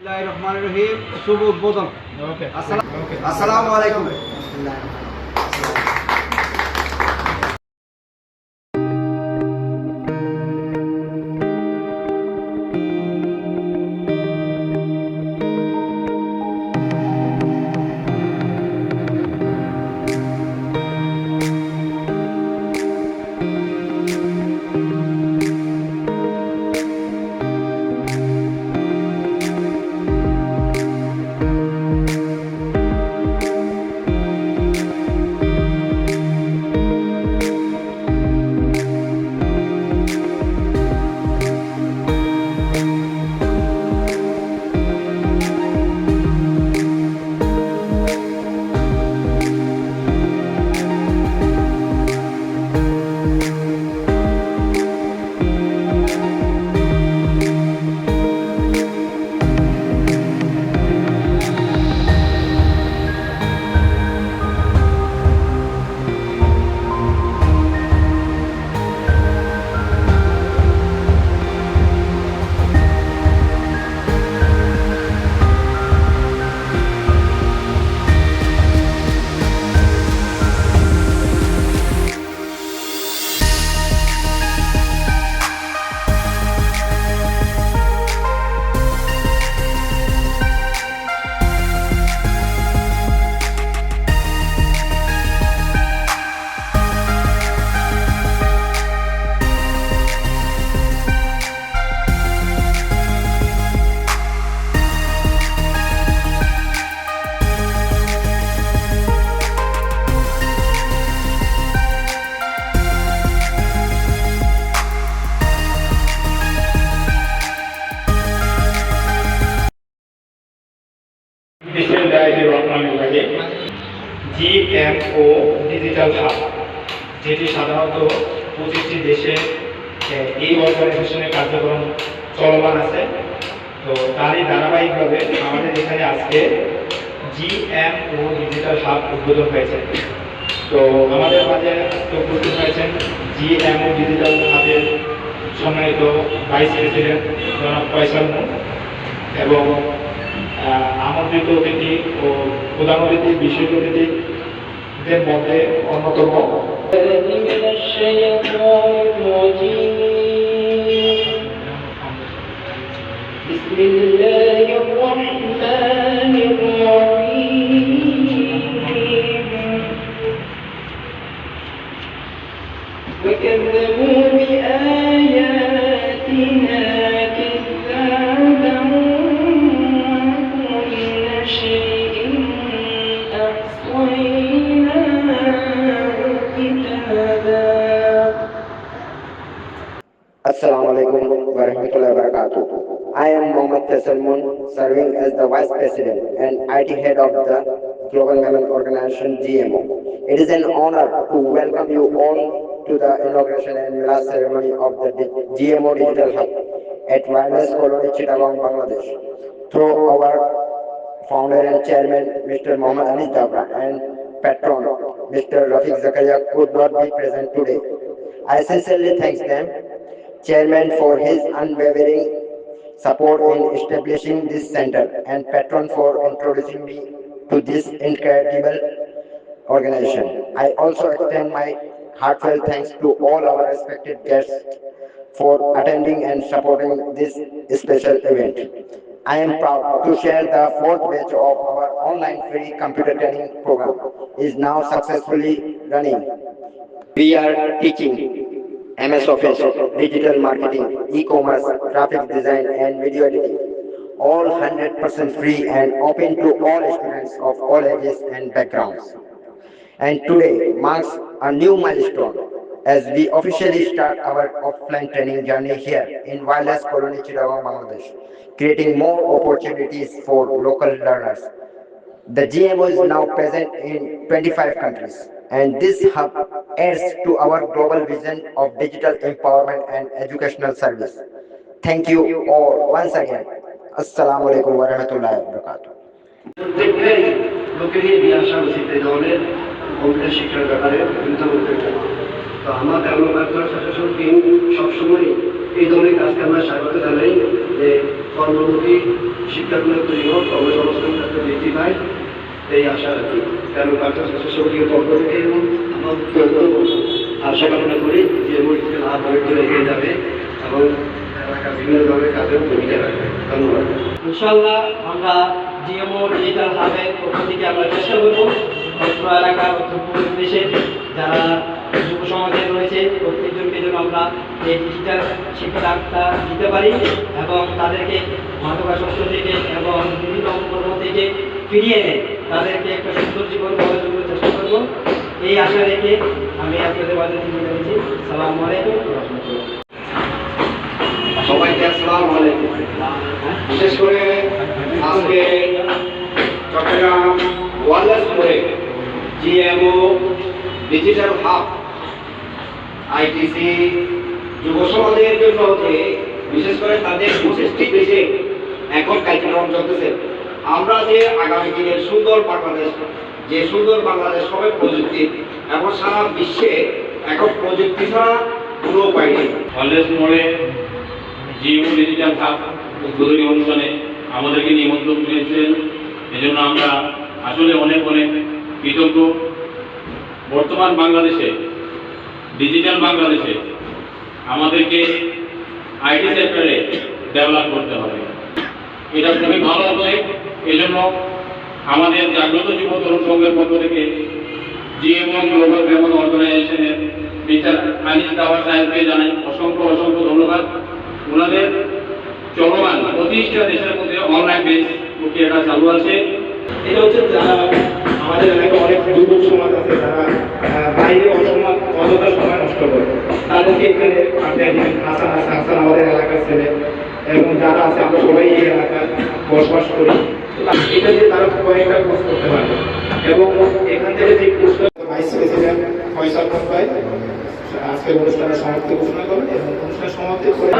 বিসমিল্লাহির রহমানির রহিম। শুভ উদ্বোধন। আসসালামু আলাইকুম। GMO ডিজিটাল হাব, যেটি সাধারণত 25টি দেশে এই অর্গানাইজেশনের কার্যক্রম চলমান আছে। তো তারই ধারাবাহিকভাবে আমাদের এখানে আজকে GMO ডিজিটাল হাব উদ্বোধন হয়েছে। তো আমাদের মাঝে উপস্থিত হয়েছেন GMO ডিজিটাল হাবের সম্মানিত ভাইস প্রেসিডেন্ট জনাব ফয়সাল নূর এবং আমন্ত্রিত অতিথি ও প্রধান অতিথি বিশেষ অতিথিদের মধ্যে অন্যতম وكذبوا بآياتنا كذابا وكل شيء أحصيناه كتابا. Assalamu alaikum wa rahmatullahi wa barakatuh. I am Mohammad Faisal Moon, serving as the Vice President and IT Head of the Global Mammoth Organization GMO. It is an honor to welcome you all to the inauguration and last ceremony of the GMO Digital Hub at Wilderness Colony, Chittagong, Bangladesh. Through our founder and chairman, Mr. Mohammad Anis Dabra, and patron, Mr. Rafiq Zakaria, could not be present today. I sincerely thank them, Chairman, for his unwavering support in establishing this center, and patron for introducing me to this incredible organization. I also extend my heartfelt thanks to all our respected guests for attending and supporting this special event. I am proud to share the fourth batch of our online free computer training program is now successfully running. We are teaching MS Office, digital marketing, e-commerce, graphic design and video editing, all 100% free and open to all students of all ages and backgrounds. And today marks a new milestone as we officially start our offline training journey here in Wilderness Colony, Chittagong, Bangladesh, creating more opportunities for local learners. The GMO is now present in 25 countries, and this hub adds to our global vision of digital empowerment and educational service. Thank you all once again. Assalamu alaikum wa rahmatullahi wa barakatuh. প্রত্যেকটাই লোকেরই এগিয়ে আসা উচিত এই ধরনের computer শিক্ষার ব্যাপারে চিন্তা করতে। তো আমার ডেভেলপমেন্ট অ্যাসোসিয়েশন টিম সবসময় এই ধরনের কাজকে আমরা স্বাগত জানাই যে কর্মমুখী শিক্ষাগুলো তৈরি হোক, কর্মসংস্থান ক্ষেত্রে বৃদ্ধি পায়, এই আশা রাখি। কারণ বাচ্চা সরকারের পক্ষ থেকে আমরা অত্যন্ত আশা কামনা করি যে মূর্তিকে লাভ করে এগিয়ে যাবে এবং এলাকার বিভিন্ন ধরনের কাজেও ভূমিকা রাখবে। ধন্যবাদ। ইনশাআল্লাহ আমরা জিএমও ডিজিটাল হাবের পক্ষ থেকে আমরা চেষ্টা করবো অত্র এলাকার অত্র দেশে যারা যুব সমাজে রয়েছে প্রত্যেকজনকে যেন আমরা এই ডিজিটাল শিক্ষাটা দিতে পারি এবং তাদেরকে মাদকাসক্ত থেকে এবং বিভিন্ন অপকর্ম থেকে ফিরিয়ে এনে তাদেরকে একটা সুন্দর জীবন গড়ার জন্য চেষ্টা করবো। এই আশা রেখে আমি আপনাদের মাঝে থেকে জানিয়েছি। আসসালামু আলাইকুম ওয়া রাহমাতুল্লাহ। সবাইকে আসসালামু আলাইকুম। বিশেষ করে আজকে চট্টগ্রাম ওয়ারলেস মোড়ে জিএমও ডিজিটাল হাব আইটিসি যুব সমাজের জন্য যে বিশেষ করে তাদের 25টি দেশে এখন কার্যক্রম চলতেছে। আমরা যে আগামী দিনের সুন্দর বাংলাদেশ, যে সুন্দর বাংলাদেশ হবে প্রযুক্তি, এবং সারা বিশ্বে এখন প্রযুক্তি ছাড়া কোনো উপায় নেই। ওয়ারলেস মোড়ে জিএমও ডিজিটাল হাব উদ্বোধনী অনুষ্ঠানে আমাদেরকে নিমন্ত্রণ করেছিলেন। এজন্য আমরা আসলে অনেক অনেক কৃতজ্ঞ। বর্তমান বাংলাদেশে, ডিজিটাল বাংলাদেশে আমাদেরকে আইটি সেক্টরে ডেভেলপ করতে হবে। এটা খুবই ভালো হবে। এজন্য আমাদের জাগ্রত যুব তরুণ সংঘের পক্ষ থেকে জিএমও গ্লোবাল মেমন অর্গানাইজেশনের মিস্টার আনিস দাওয়ার সাহেবকে জানাই অসংখ্য অসংখ্য ধন্যবাদ। ওনাদের চলমান 25টা দেশের মধ্যে অনলাইন বেস প্রক্রিয়াটা চালু আছে। এটা হচ্ছে যারা আমাদের এলাকায় অনেক যুবক সমাজ আছে যারা বাইরে অযথা সময় নষ্ট করে, তাদেরকে এখানে আপনি হাসান হাসান আমাদের এলাকার ছেলে এবং যারা আছে আমরা সবাই এই এলাকায় বসবাস করি। এটা দিয়ে তারা কয়েকটা কোর্স করতে পারে এবং এখান থেকে যে কোর্সটা ভাইস প্রেসিডেন্ট ফয়সাল ভাই আজকের অনুষ্ঠানের সমাপ্তি ঘোষণা করেন এবং অনুষ্ঠানের সমাপ্তি করে